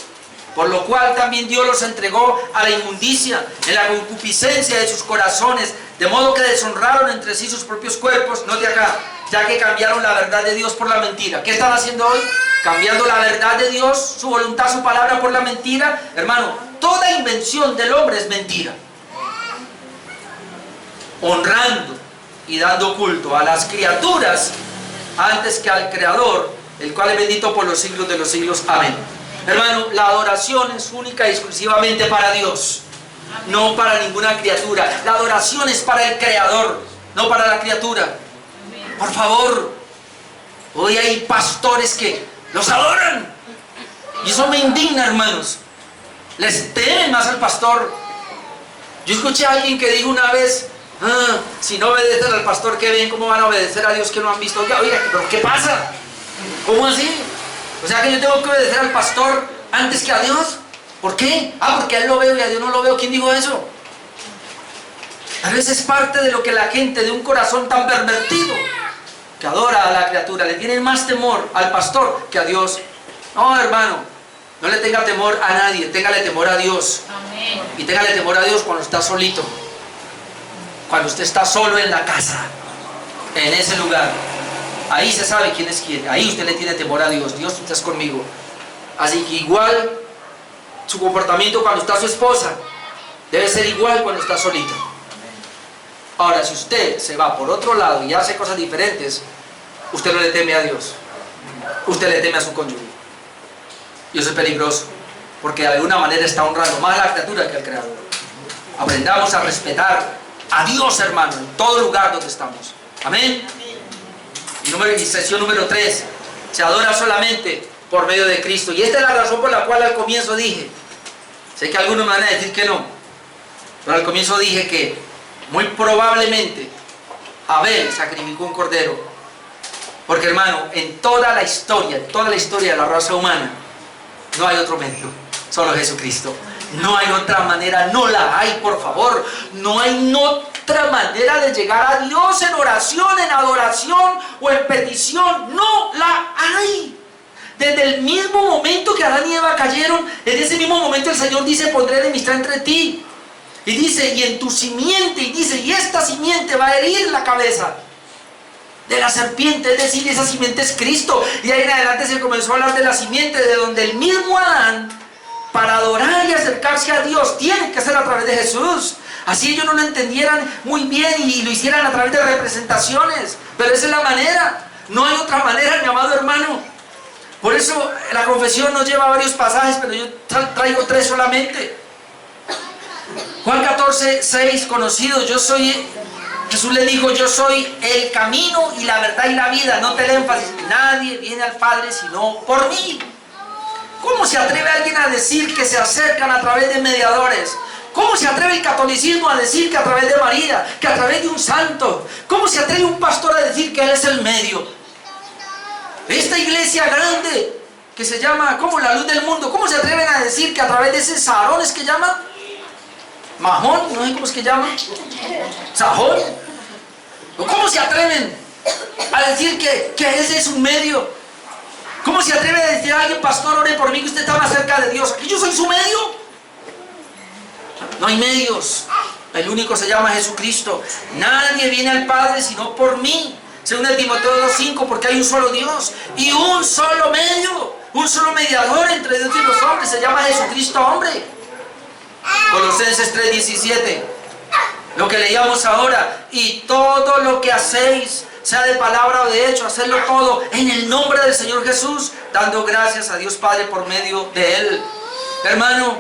Por lo cual también Dios los entregó a la inmundicia, en la concupiscencia de sus corazones, de modo que deshonraron entre sí sus propios cuerpos. Note acá, ya que cambiaron la verdad de Dios por la mentira. ¿Qué están haciendo hoy? Cambiando la verdad de Dios, su voluntad, su palabra, por la mentira. Hermano, toda invención del hombre es mentira. Honrando y dando culto a las criaturas antes que al Creador, el cual es bendito por los siglos de los siglos. Amén. Hermano, la adoración es única y exclusivamente para Dios, no para ninguna criatura. La adoración es para el Creador, no para la criatura. Por favor, hoy hay pastores que los adoran, y eso me indigna, hermanos. Les temen más al pastor. Yo escuché a alguien que dijo una vez: si no obedecen al pastor que ven, ¿cómo van a obedecer a Dios que no han visto? Oiga, ¿pero qué pasa? ¿Cómo así? O sea que yo tengo que obedecer al pastor antes que a Dios. ¿Por qué? Porque a él lo veo y a Dios no lo veo. ¿Quién dijo eso? A veces es parte de lo que la gente de un corazón tan pervertido, que adora a la criatura, le tienen más temor al pastor que a Dios. No, hermano, no le tenga temor a nadie, téngale temor a Dios. Amén. Y téngale temor a Dios cuando está solito, cuando usted está solo en la casa, en ese lugar. Ahí se sabe quién es quién. Ahí usted le tiene temor a Dios. Dios, usted es conmigo. Así que igual su comportamiento cuando está su esposa debe ser igual cuando está solito. Ahora, si usted se va por otro lado y hace cosas diferentes, usted no le teme a Dios. usted le teme a su cónyuge. Y eso es peligroso, porque de alguna manera está honrando más a la criatura que al Creador. Aprendamos a respetar a Dios, hermano, en todo lugar donde estamos. Amén. Y sección número 3, se adora solamente por medio de Cristo. Y esta es la razón por la cual al comienzo dije, sé que algunos me van a decir que no, pero al comienzo dije que muy probablemente Abel sacrificó un cordero, porque hermano, en toda la historia de la raza humana, no hay otro medio, solo Jesucristo. No hay otra manera, no la hay, por favor. No hay otra manera de llegar a Dios en oración, en adoración o en petición. No la hay. Desde el mismo momento que Adán y Eva cayeron, en ese mismo momento el Señor dice: pondré enemistad entre ti. Y dice: y en tu simiente, y dice: y esta simiente va a herir la cabeza de la serpiente, es decir, esa simiente es Cristo. Y ahí en adelante se comenzó a hablar de la simiente, de donde el mismo Adán, para adorar y acercarse a Dios, tiene que ser a través de Jesús. Así ellos no lo entendieran muy bien y lo hicieran a través de representaciones, pero esa es la manera, no hay otra manera, mi amado hermano. Por eso la confesión nos lleva a varios pasajes, pero yo traigo 3 solamente. Juan 14, 6, conocido: Jesús le dijo: yo soy el camino y la verdad y la vida. Nota el énfasis: nadie viene al Padre sino por mí. ¿Cómo se atreve alguien a decir que se acercan a través de mediadores? ¿Cómo se atreve el catolicismo a decir que a través de María, que a través de un santo? ¿Cómo se atreve un pastor a decir que él es el medio? Esta iglesia grande que se llama como la luz del mundo, ¿cómo se atreven a decir que a través de ese Saharón es que llama? Mahón, no sé cómo es que llama. Sajón. ¿Cómo se atreven a decir que ese es un medio? ¿Cómo se atreve a decir a alguien: pastor, ore por mí que usted está más cerca de Dios? ¿Aquí yo soy su medio? No hay medios. El único se llama Jesucristo. Nadie viene al Padre sino por mí. Según el Timoteo 2:5, porque hay un solo Dios y un solo medio, un solo mediador entre Dios y los hombres, se llama Jesucristo hombre. Colosenses 3:17, lo que leíamos ahora: y todo lo que hacéis, sea de palabra o de hecho, hacedlo todo en el nombre del Señor Jesús, dando gracias a Dios Padre por medio de Él. Hermano,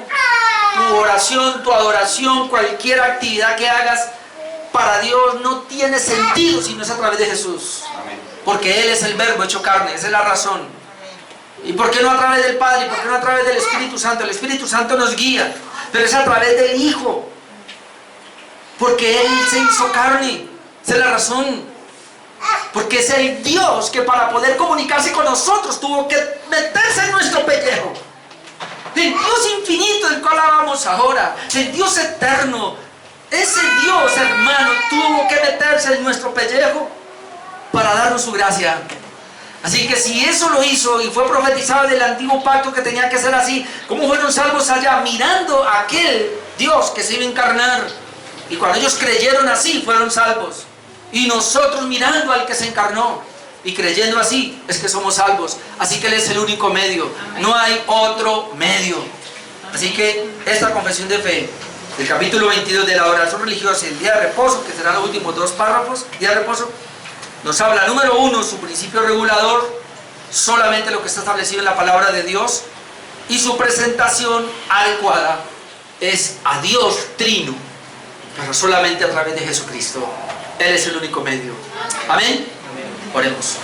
tu oración, tu adoración, cualquier actividad que hagas para Dios no tiene sentido si no es a través de Jesús. Porque Él es el Verbo hecho carne, esa es la razón. ¿Y por qué no a través del Padre? ¿Y por qué no a través del Espíritu Santo? El Espíritu Santo nos guía, pero es a través del Hijo. Porque Él se hizo carne, esa es la razón. Porque es el Dios que para poder comunicarse con nosotros tuvo que meterse en nuestro pellejo. El Dios infinito del cual hablamos ahora, el Dios eterno, ese Dios, hermano, tuvo que meterse en nuestro pellejo para darnos su gracia. Así que si eso lo hizo y fue profetizado del antiguo pacto que tenía que ser así, ¿cómo fueron salvos allá? Mirando a aquel Dios que se iba a encarnar. Y cuando ellos creyeron así, fueron salvos. Y nosotros mirando al que se encarnó y creyendo así, es que somos salvos. Así que Él es el único medio, no hay otro medio. Así que esta confesión de fe del capítulo 22 de la oración religiosa y el día de reposo, que serán los últimos 2 párrafos, día de reposo, nos habla, número 1, su principio regulador, solamente lo que está establecido en la palabra de Dios, y su presentación adecuada es a Dios trino, pero solamente a través de Jesucristo. Él es el único medio. Amén. Oremos.